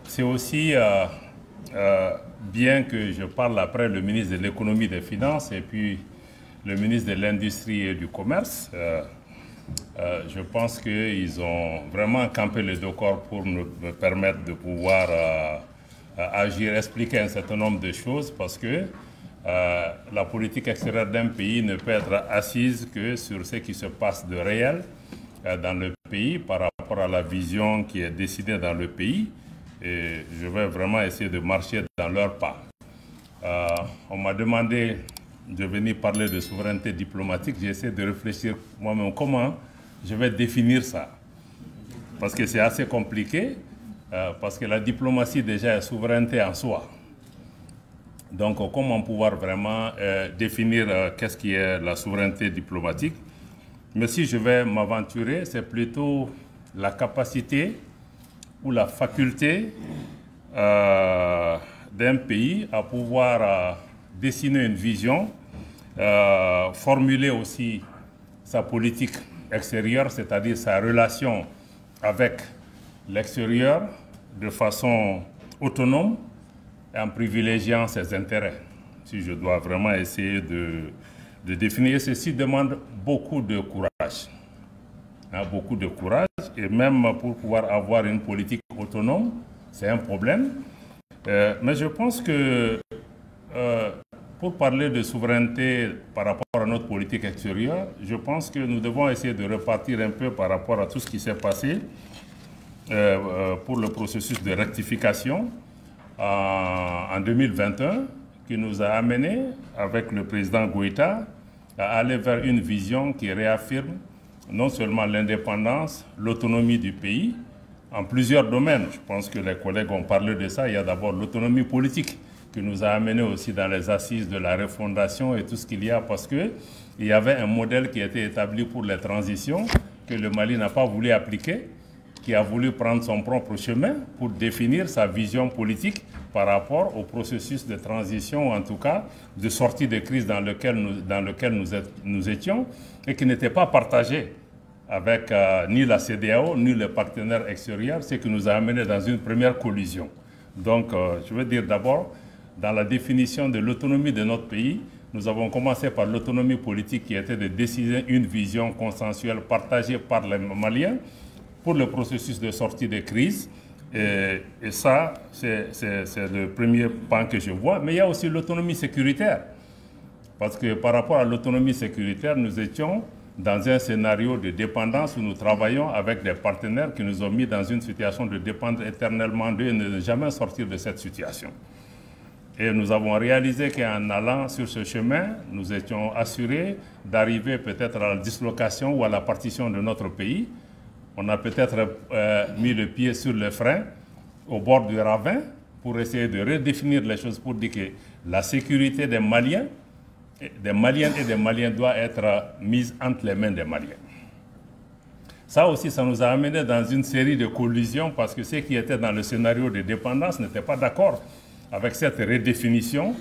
c'est aussi bien que je parle après le ministre de l'économie et des finances et puis le ministre de l'Industrie et du Commerce. Je pense qu'ils ont vraiment campé le décor pour me permettre de pouvoir agir, expliquer un certain nombre de choses parce que la politique extérieure d'un pays ne peut être assise que sur ce qui se passe de réel dans le pays par rapport à la vision qui est décidée dans le pays. Et je vais vraiment essayer de marcher dans leurs pas. On m'a demandé de venir parler de souveraineté diplomatique. J'ai essayé de réfléchir moi-même comment je vais définir ça. Parce que c'est assez compliqué, parce que la diplomatie déjà est souveraineté en soi. Donc comment pouvoir vraiment définir qu'est-ce qui est la souveraineté diplomatique. Mais si je vais m'aventurer, c'est plutôt la capacité ou la faculté d'un pays à pouvoir dessiner une vision, formuler aussi sa politique extérieure, c'est-à-dire sa relation avec l'extérieur de façon autonome et en privilégiant ses intérêts. Si je dois vraiment essayer de définir, ceci demande beaucoup de courage. Beaucoup de courage et même pour pouvoir avoir une politique autonome, c'est un problème. Mais je pense que pour parler de souveraineté par rapport à notre politique extérieure, je pense que nous devons essayer de repartir un peu par rapport à tout ce qui s'est passé pour le processus de rectification en 2021 qui nous a amené avec le président Goïta à aller vers une vision qui réaffirme non seulement l'indépendance, l'autonomie du pays, en plusieurs domaines. Je pense que les collègues ont parlé de ça. Il y a d'abord l'autonomie politique qui nous a amené aussi dans les assises de la refondation et tout ce qu'il y a parce qu'il y avait un modèle qui était établi pour les transitions que le Mali n'a pas voulu appliquer, qui a voulu prendre son propre chemin pour définir sa vision politique par rapport au processus de transition, ou en tout cas de sortie de crise dans lequel nous étions et qui n'était pas partagé avec ni la CEDEAO ni les partenaires extérieurs, ce qui nous a amené dans une première collision. Donc, je veux dire d'abord, dans la définition de l'autonomie de notre pays, nous avons commencé par l'autonomie politique qui était de décider une vision consensuelle partagée par les Maliens pour le processus de sortie de crise. Et ça, c'est le premier pan que je vois. Mais il y a aussi l'autonomie sécuritaire. Parce que par rapport à l'autonomie sécuritaire, nous étions dans un scénario de dépendance où nous travaillons avec des partenaires qui nous ont mis dans une situation de dépendre éternellement d'eux et ne jamais sortir de cette situation. Et nous avons réalisé qu'en allant sur ce chemin, nous étions assurés d'arriver peut-être à la dislocation ou à la partition de notre pays. On a peut-être mis le pied sur le frein au bord du ravin pour essayer de redéfinir les choses pour dire que la sécurité des Maliens et des Maliens doit être mise entre les mains des Maliens. Ça aussi, ça nous a amené dans une série de collisions parce que ceux qui étaient dans le scénario de dépendance n'étaient pas d'accord avec cette redéfinition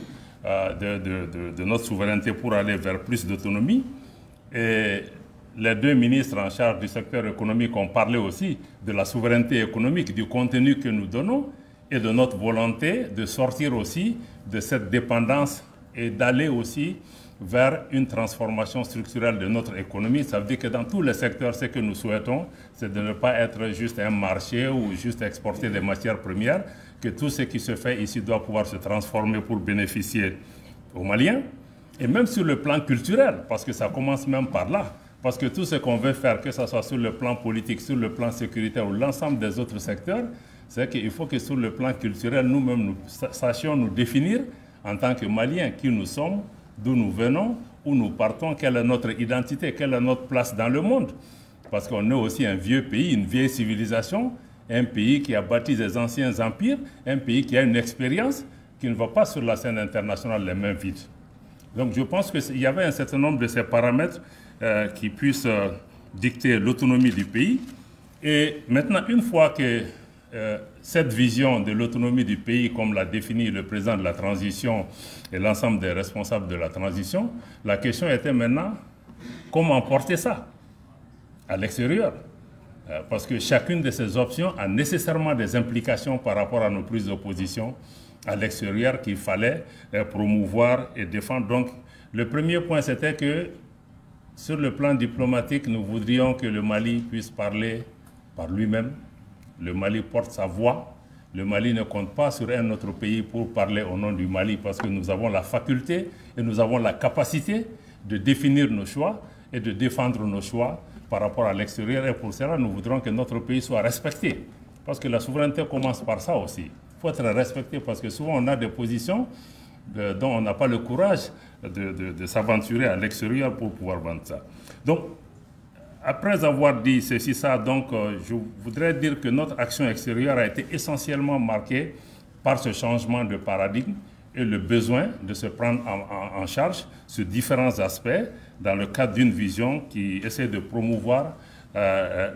de notre souveraineté pour aller vers plus d'autonomie. Et les deux ministres en charge du secteur économique ont parlé aussi de la souveraineté économique, du contenu que nous donnons et de notre volonté de sortir aussi de cette dépendance et d'aller aussi vers une transformation structurelle de notre économie. Ça veut dire que dans tous les secteurs, ce que nous souhaitons, c'est de ne pas être juste un marché ou juste exporter des matières premières, que tout ce qui se fait ici doit pouvoir se transformer pour bénéficier aux Maliens. Et même sur le plan culturel, parce que ça commence même par là. Parce que tout ce qu'on veut faire, que ce soit sur le plan politique, sur le plan sécuritaire ou l'ensemble des autres secteurs, c'est qu'il faut que sur le plan culturel, nous-mêmes, nous sachions nous définir en tant que Maliens qui nous sommes, d'où nous venons, où nous partons, quelle est notre identité, quelle est notre place dans le monde. Parce qu'on est aussi un vieux pays, une vieille civilisation, un pays qui a bâti des anciens empires, un pays qui a une expérience qui ne va pas sur la scène internationale les mains vides. Donc je pense qu'il y avait un certain nombre de ces paramètres qui puissent dicter l'autonomie du pays. Et maintenant, une fois que cette vision de l'autonomie du pays, comme l'a défini le président de la transition et l'ensemble des responsables de la transition, la question était maintenant comment porter ça à l'extérieur. Parce que chacune de ces options a nécessairement des implications par rapport à nos prises de position à l'extérieur qu'il fallait promouvoir et défendre. Donc, le premier point, c'était que sur le plan diplomatique, nous voudrions que le Mali puisse parler par lui-même. Le Mali porte sa voix. Le Mali ne compte pas sur un autre pays pour parler au nom du Mali parce que nous avons la faculté et nous avons la capacité de définir nos choix et de défendre nos choix par rapport à l'extérieur. Et pour cela, nous voudrons que notre pays soit respecté. Parce que la souveraineté commence par ça aussi. Il faut être respecté parce que souvent on a des positions dont on n'a pas le courage de s'aventurer à l'extérieur pour pouvoir vendre ça. Donc, après avoir dit ceci, ça, donc, je voudrais dire que notre action extérieure a été essentiellement marquée par ce changement de paradigme et le besoin de se prendre en charge sur différents aspects dans le cadre d'une vision qui essaie de promouvoir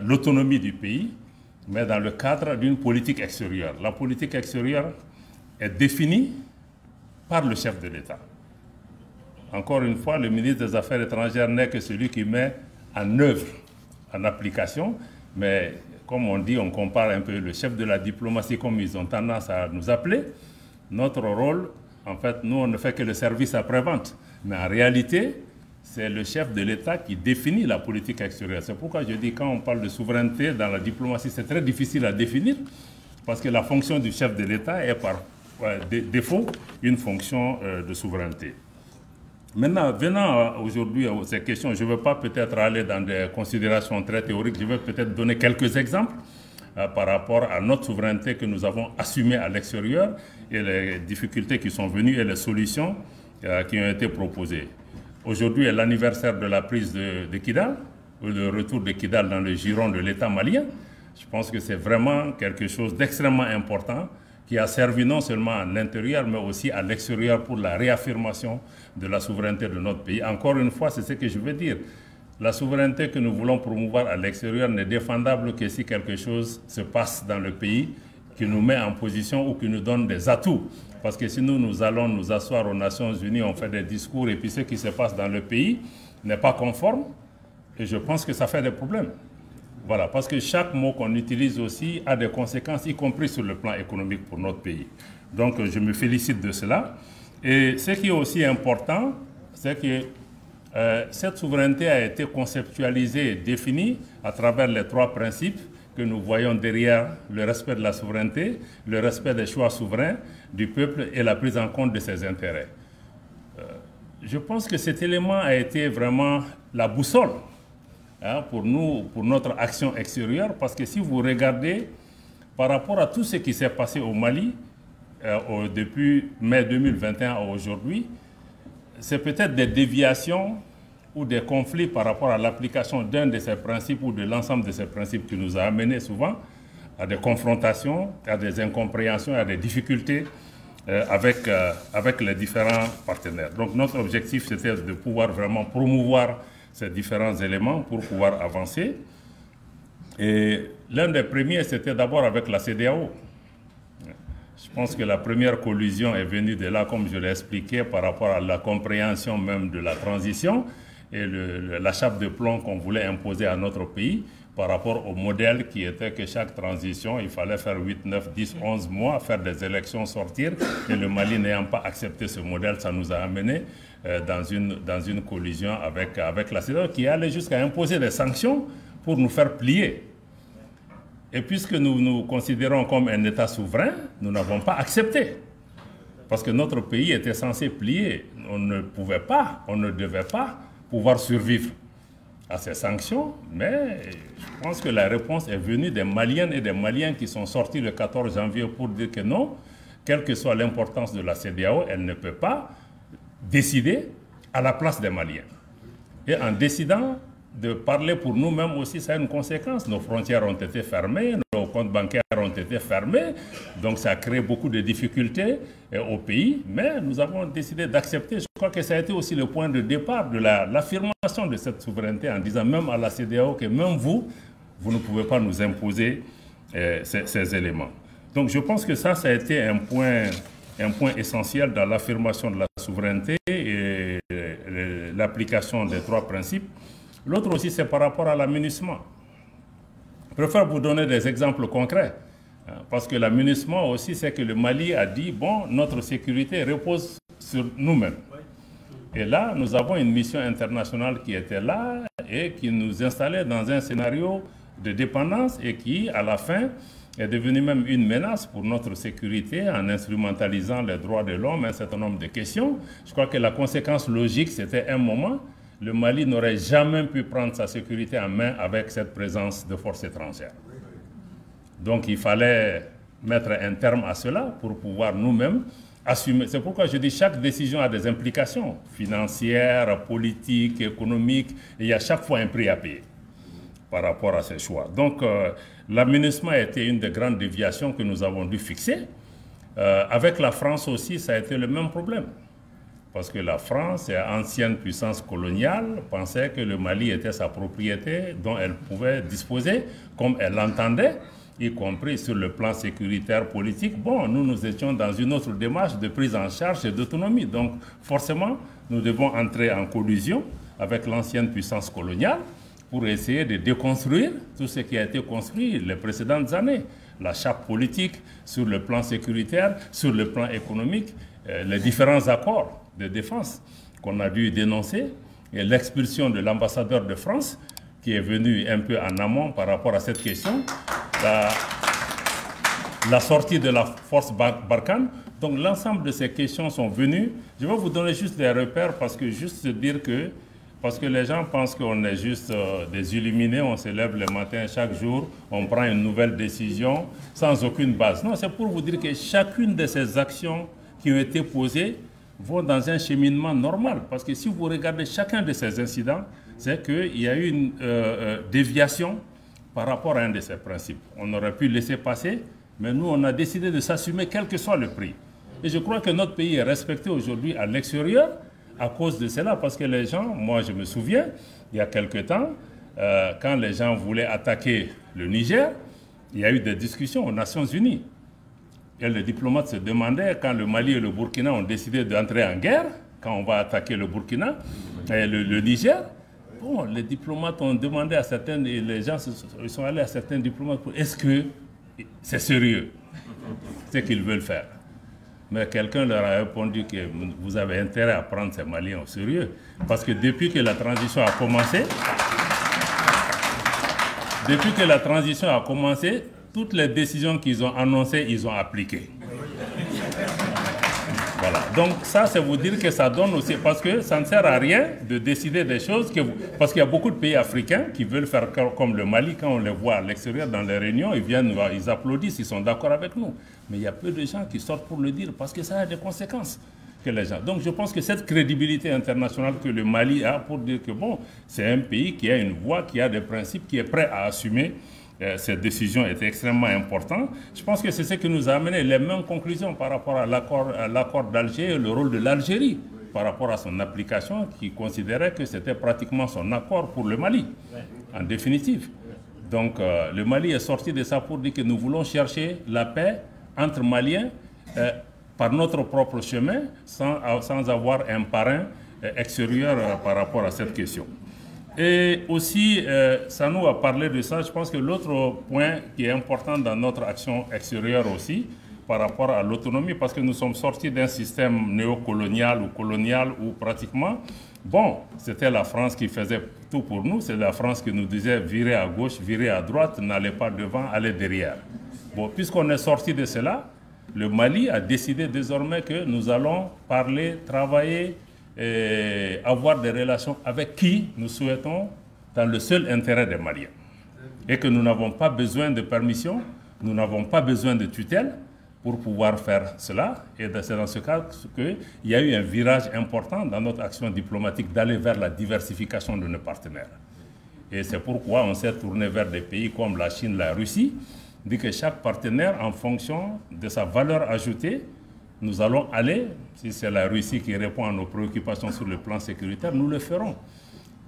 l'autonomie du pays, mais dans le cadre d'une politique extérieure. La politique extérieure est définie par le chef de l'État. Encore une fois, le ministre des Affaires étrangères n'est que celui qui met en œuvre, en application, mais comme on dit, on compare un peu le chef de la diplomatie comme ils ont tendance à nous appeler. Notre rôle, en fait, nous, on ne fait que le service après-vente. Mais en réalité, c'est le chef de l'État qui définit la politique extérieure. C'est pourquoi je dis, quand on parle de souveraineté dans la diplomatie, c'est très difficile à définir, parce que la fonction du chef de l'État est par défaut une fonction de souveraineté. Maintenant, venant aujourd'hui à ces questions, je ne veux pas peut-être aller dans des considérations très théoriques, je vais peut-être donner quelques exemples par rapport à notre souveraineté que nous avons assumée à l'extérieur et les difficultés qui sont venues et les solutions qui ont été proposées. Aujourd'hui est l'anniversaire de la prise de Kidal, ou le retour de Kidal dans le giron de l'État malien. Je pense que c'est vraiment quelque chose d'extrêmement important qui a servi non seulement à l'intérieur, mais aussi à l'extérieur pour la réaffirmation de la souveraineté de notre pays. Encore une fois, c'est ce que je veux dire. La souveraineté que nous voulons promouvoir à l'extérieur n'est défendable que si quelque chose se passe dans le pays qui nous met en position ou qui nous donne des atouts. Parce que si nous allons nous asseoir aux Nations Unies, on fait des discours et puis ce qui se passe dans le pays n'est pas conforme, et je pense que ça fait des problèmes. Voilà, parce que chaque mot qu'on utilise aussi a des conséquences, y compris sur le plan économique pour notre pays. Donc, je me félicite de cela. Et ce qui est aussi important, c'est que cette souveraineté a été conceptualisée et définie à travers les trois principes que nous voyons derrière le respect de la souveraineté, le respect des choix souverains du peuple et la prise en compte de ses intérêts. Je pense que cet élément a été vraiment la boussole pour nous, pour notre action extérieure, parce que si vous regardez par rapport à tout ce qui s'est passé au Mali depuis mai 2021 à aujourd'hui, c'est peut-être des déviations ou des conflits par rapport à l'application d'un de ces principes ou de l'ensemble de ces principes qui nous a amenés souvent à des confrontations, à des incompréhensions, à des difficultés avec les différents partenaires. Donc notre objectif, c'était de pouvoir vraiment promouvoir ces différents éléments pour pouvoir avancer. Et l'un des premiers, c'était d'abord avec la CEDEAO. Je pense que la première collusion est venue de là, comme je l'ai expliqué, par rapport à la compréhension même de la transition et la chape de plomb qu'on voulait imposer à notre pays par rapport au modèle qui était que chaque transition, il fallait faire 8, 9, 10, 11 mois, faire des élections, sortir. Et le Mali n'ayant pas accepté ce modèle, ça nous a amené dans une collision avec la CEDEAO qui allait jusqu'à imposer des sanctions pour nous faire plier. Et puisque nous nous considérons comme un État souverain, nous n'avons pas accepté. Parce que notre pays était censé plier. On ne pouvait pas, on ne devait pas pouvoir survivre à ces sanctions. Mais je pense que la réponse est venue des Maliennes et des Maliens qui sont sortis le 14 janvier pour dire que non, quelle que soit l'importance de la CEDEAO, elle ne peut pas décider à la place des Maliens. Et en décidant de parler pour nous-mêmes aussi, ça a une conséquence. Nos frontières ont été fermées, nos comptes bancaires ont été fermés, donc ça a créé beaucoup de difficultés au pays, mais nous avons décidé d'accepter. Je crois que ça a été aussi le point de départ de l'affirmation de cette souveraineté en disant même à la CEDEAO que même vous ne pouvez pas nous imposer ces éléments. Donc je pense que ça a été un point essentiel dans l'affirmation de la souveraineté et l'application des trois principes. L'autre aussi, c'est par rapport à l'aménagement. Je préfère vous donner des exemples concrets. Parce que la MINUSMA aussi, c'est que le Mali a dit, bon, notre sécurité repose sur nous-mêmes. Et là, nous avons une mission internationale qui était là et qui nous installait dans un scénario de dépendance et qui, à la fin, est devenue même une menace pour notre sécurité en instrumentalisant les droits de l'homme, un certain nombre de questions. Je crois que la conséquence logique, c'était un moment, le Mali n'aurait jamais pu prendre sa sécurité en main avec cette présence de forces étrangères. Donc il fallait mettre un terme à cela pour pouvoir nous-mêmes assumer. C'est pourquoi je dis que chaque décision a des implications financières, politiques, économiques, et il y a chaque fois un prix à payer par rapport à ces choix. Donc l'aménagement a été une des grandes déviations que nous avons dû fixer. Avec la France aussi, ça a été le même problème. Parce que la France, ancienne puissance coloniale, pensait que le Mali était sa propriété dont elle pouvait disposer comme elle l'entendait, y compris sur le plan sécuritaire politique. Bon, nous étions dans une autre démarche de prise en charge et d'autonomie. Donc, forcément, nous devons entrer en collusion avec l'ancienne puissance coloniale pour essayer de déconstruire tout ce qui a été construit les précédentes années. La chape politique sur le plan sécuritaire, sur le plan économique, les différents accords de défense qu'on a dû dénoncer, et l'expulsion de l'ambassadeur de France qui est venu un peu en amont par rapport à cette question, la sortie de la force Barkhane. Donc l'ensemble de ces questions sont venues. Je vais vous donner juste des repères parce que les gens pensent qu'on est juste des illuminés, on se lève le matin chaque jour, on prend une nouvelle décision sans aucune base. Non, c'est pour vous dire que chacune de ces actions qui ont été posées vont dans un cheminement normal. Parce que si vous regardez chacun de ces incidents, c'est qu'il y a eu une déviation par rapport à un de ces principes. On aurait pu laisser passer, mais nous, on a décidé de s'assumer quel que soit le prix. Et je crois que notre pays est respecté aujourd'hui à l'extérieur à cause de cela, parce que les gens, moi je me souviens, il y a quelque temps, quand les gens voulaient attaquer le Niger, il y a eu des discussions aux Nations Unies. Et les diplomates se demandaient, quand le Mali et le Burkina ont décidé d'entrer en guerre, quand on va attaquer le Burkina et le Niger, bon, les diplomates ont demandé à certains, et les gens ils sont allés à certains diplomates pour est-ce que c'est sérieux ce qu'ils veulent faire? Mais quelqu'un leur a répondu que vous avez intérêt à prendre ces Maliens au sérieux. Parce que depuis que la transition a commencé, toutes les décisions qu'ils ont annoncées, ils ont appliquées. Voilà. Donc ça, c'est vous dire que ça donne aussi, parce que ça ne sert à rien de décider des choses, parce qu'il y a beaucoup de pays africains qui veulent faire comme le Mali, quand on les voit à l'extérieur dans les réunions, ils viennent, ils applaudissent, ils sont d'accord avec nous. Mais il y a peu de gens qui sortent pour le dire, parce que ça a des conséquences. Que les gens. Donc je pense que cette crédibilité internationale que le Mali a pour dire que bon, c'est un pays qui a une voix, qui a des principes, qui est prêt à assumer cette décision est extrêmement importante. Je pense que c'est ce qui nous a amené les mêmes conclusions par rapport à l'accord d'Alger et le rôle de l'Algérie par rapport à son application, qui considérait que c'était pratiquement son accord pour le Mali, en définitive. Donc le Mali est sorti de ça pour dire que nous voulons chercher la paix entre Maliens par notre propre chemin, sans avoir un parrain extérieur par rapport à cette question. Et aussi, ça nous a parlé de ça. Je pense que l'autre point qui est important dans notre action extérieure aussi, par rapport à l'autonomie, parce que nous sommes sortis d'un système néocolonial ou colonial où pratiquement, bon, c'était la France qui faisait tout pour nous, c'est la France qui nous disait virez à gauche, virez à droite, n'allez pas devant, allez derrière. Bon, puisqu'on est sorti de cela, le Mali a décidé désormais que nous allons parler, travailler, et avoir des relations avec qui nous souhaitons dans le seul intérêt des Maliens. Et que nous n'avons pas besoin de permission, nous n'avons pas besoin de tutelle pour pouvoir faire cela. Et c'est dans ce cas qu'il y a eu un virage important dans notre action diplomatique d'aller vers la diversification de nos partenaires. Et c'est pourquoi on s'est tourné vers des pays comme la Chine, la Russie, dit que chaque partenaire, en fonction de sa valeur ajoutée, nous allons aller, si c'est la Russie qui répond à nos préoccupations sur le plan sécuritaire, nous le ferons.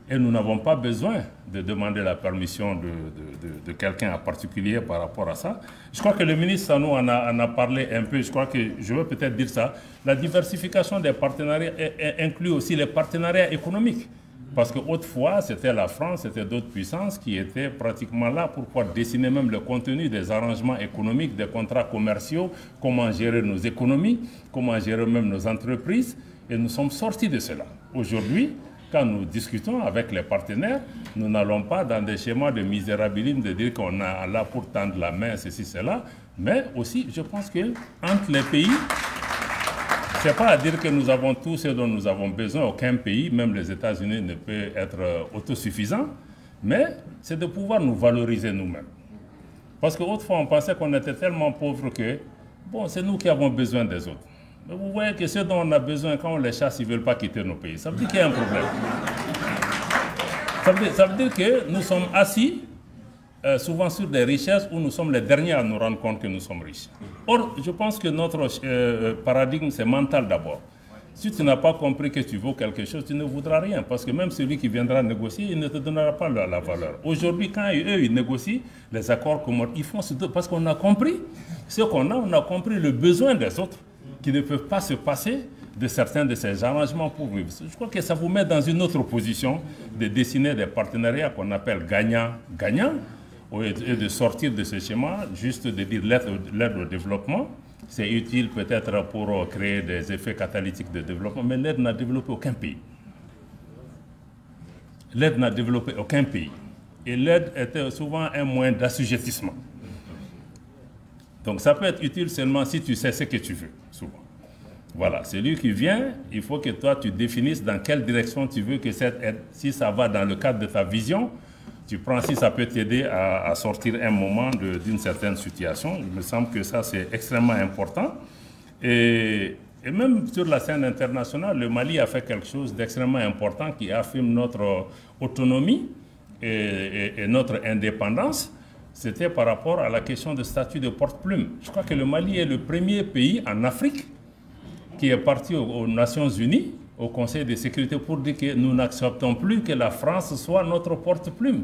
Et nous n'avons pas besoin de demander la permission de quelqu'un en particulier par rapport à ça. Je crois que le ministre Sanou en a parlé un peu, je crois que je veux peut-être dire ça. La diversification des partenariats inclut aussi les partenariats économiques. Parce qu'autrefois, c'était la France, c'était d'autres puissances qui étaient pratiquement là pour pouvoir dessiner même le contenu des arrangements économiques, des contrats commerciaux, comment gérer nos économies, comment gérer même nos entreprises. Et nous sommes sortis de cela. Aujourd'hui, quand nous discutons avec les partenaires, nous n'allons pas dans des schémas de misérabilisme, de dire qu'on est là pour tendre la main, ceci, cela. Mais aussi, je pense qu'entre les pays, ce n'est pas à dire que nous avons tout ce dont nous avons besoin. Aucun pays, même les États-Unis, ne peut être autosuffisant. Mais c'est de pouvoir nous valoriser nous-mêmes. Parce qu'autrefois, on pensait qu'on était tellement pauvres que, bon, c'est nous qui avons besoin des autres. Mais vous voyez que ceux dont on a besoin, quand on les chasse, ils ne veulent pas quitter nos pays. Ça veut dire qu'il y a un problème. Ça veut dire que nous sommes assis souvent sur des richesses où nous sommes les derniers à nous rendre compte que nous sommes riches. Or, je pense que notre paradigme, c'est mental d'abord. Si tu n'as pas compris que tu vaux quelque chose, tu ne voudras rien. Parce que même celui qui viendra négocier, il ne te donnera pas la valeur. Aujourd'hui, quand eux, ils négocient les accords communs, ils font parce qu'on a compris ce qu'on a, on a compris le besoin des autres qui ne peuvent pas se passer de certains de ces arrangements pour vivre. Je crois que ça vous met dans une autre position de dessiner des partenariats qu'on appelle gagnant-gagnant et de sortir de ce schéma, juste de dire l'aide au développement. C'est utile peut-être pour créer des effets catalytiques de développement, mais l'aide n'a développé aucun pays. L'aide n'a développé aucun pays. Et l'aide était souvent un moyen d'assujettissement. Donc ça peut être utile seulement si tu sais ce que tu veux, souvent. Voilà, celui qui vient, il faut que toi tu définisses dans quelle direction tu veux que cette aide, si ça va dans le cadre de ta vision, tu prends si ça peut t'aider à sortir un moment d'une certaine situation. Il me semble que ça c'est extrêmement important. Et même sur la scène internationale, le Mali a fait quelque chose d'extrêmement important qui affirme notre autonomie et notre indépendance. C'était par rapport à la question du statut de porte-plume. Je crois que le Mali est le premier pays en Afrique qui est parti aux Nations Unies, au Conseil de sécurité, pour dire que nous n'acceptons plus que la France soit notre porte-plume.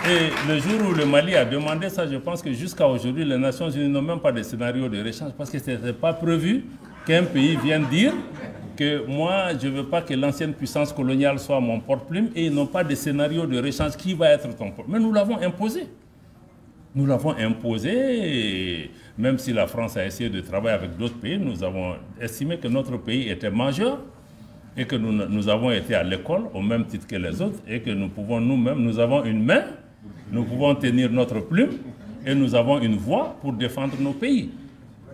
Et le jour où le Mali a demandé ça, je pense que jusqu'à aujourd'hui, les Nations Unies n'ont même pas de scénario de réchange parce que ce n'était pas prévu qu'un pays vienne dire que moi, je ne veux pas que l'ancienne puissance coloniale soit mon porte-plume et ils n'ont pas de scénario de réchange qui va être ton porte-plume. Mais nous l'avons imposé. Nous l'avons imposé, et même si la France a essayé de travailler avec d'autres pays, nous avons estimé que notre pays était majeur et que nous avons été à l'école au même titre que les autres et que nous pouvons nous-mêmes, nous avons une main, nous pouvons tenir notre plume et nous avons une voix pour défendre nos pays.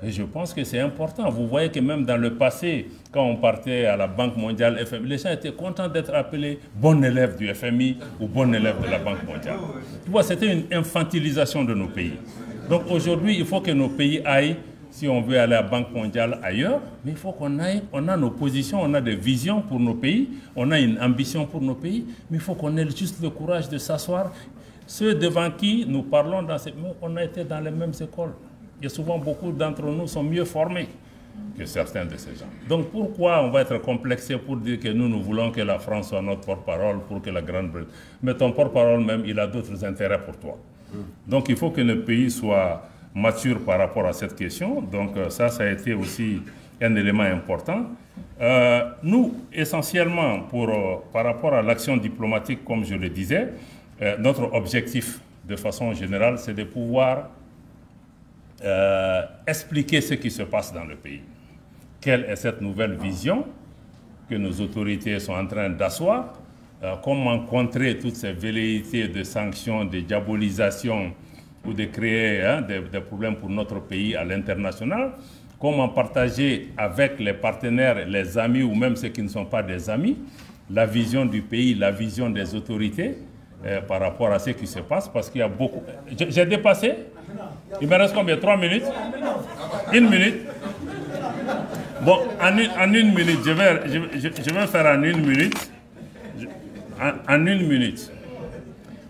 Et je pense que c'est important. Vous voyez que même dans le passé, quand on partait à la Banque mondiale, FMI, les gens étaient contents d'être appelés bon élève du FMI ou bon élève de la Banque mondiale. Tu vois, c'était une infantilisation de nos pays. Donc aujourd'hui, il faut que nos pays aillent, si on veut aller à la Banque mondiale ailleurs, mais il faut qu'on aille, on a nos positions, on a des visions pour nos pays, on a une ambition pour nos pays, mais il faut qu'on ait juste le courage de s'asseoir. Ceux devant qui nous parlons, on a été dans les mêmes écoles. Et souvent, beaucoup d'entre nous sont mieux formés que certains de ces gens. Donc, pourquoi on va être complexé pour dire que nous voulons que la France soit notre porte-parole pour que la Grande-Bretagne... Mais ton porte-parole même, il a d'autres intérêts pour toi. Donc, il faut que le pays soit mature par rapport à cette question. Donc, ça a été aussi un élément important. Nous, essentiellement, par rapport à l'action diplomatique, comme je le disais, notre objectif, de façon générale, c'est de pouvoir expliquer ce qui se passe dans le pays. Quelle est cette nouvelle vision que nos autorités sont en train d'asseoir? Comment contrer toutes ces velléités de sanctions, de diabolisation ou de créer des problèmes pour notre pays à l'international? Comment partager avec les partenaires, les amis ou même ceux qui ne sont pas des amis, la vision du pays, la vision des autorités par rapport à ce qui se passe? Parce qu'il y a beaucoup... J'ai dépassé? Il me reste combien? 3 minutes? 1 minute? Bon, en une minute, je vais faire en 1 minute. En 1 minute.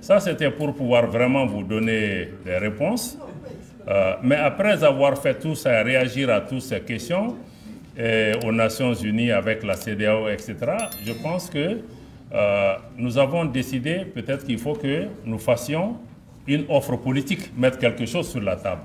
Ça, c'était pour pouvoir vraiment vous donner des réponses. Mais après avoir fait tout ça, réagir à toutes ces questions, aux Nations Unies avec la CEDEAO, etc., je pense que nous avons décidé peut-être qu'il faut que nous fassions une offre politique, mettre quelque chose sur la table.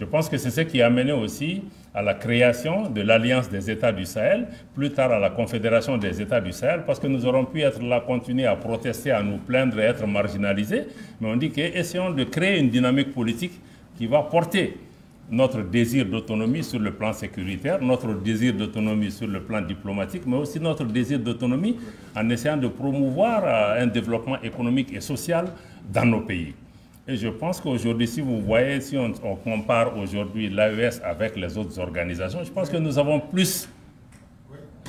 Je pense que c'est ce qui a amené aussi à la création de l'Alliance des États du Sahel, plus tard à la Confédération des États du Sahel, parce que nous aurons pu être là, continuer à protester, à nous plaindre et être marginalisés. Mais on dit qu'essayons de créer une dynamique politique qui va porter notre désir d'autonomie sur le plan sécuritaire, notre désir d'autonomie sur le plan diplomatique, mais aussi notre désir d'autonomie en essayant de promouvoir un développement économique et social dans nos pays. Et je pense qu'aujourd'hui, si vous voyez, si on compare aujourd'hui l'AES avec les autres organisations, je pense que nous avons plus,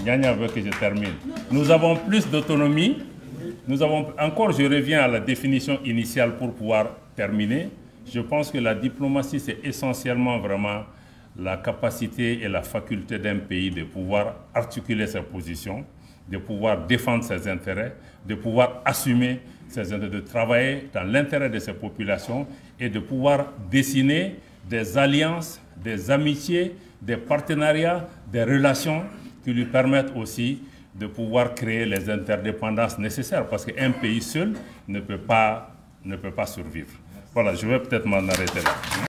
Gagna veut que je termine, nous avons plus d'autonomie, encore je reviens à la définition initiale pour pouvoir terminer, je pense que la diplomatie c'est essentiellement vraiment la capacité et la faculté d'un pays de pouvoir articuler ses positions, de pouvoir défendre ses intérêts, de pouvoir assumer ses intérêts, de travailler dans l'intérêt de ses populations et de pouvoir dessiner des alliances, des amitiés, des partenariats, des relations qui lui permettent aussi de pouvoir créer les interdépendances nécessaires parce qu'un pays seul ne peut pas survivre. Voilà, je vais peut-être m'en arrêter là.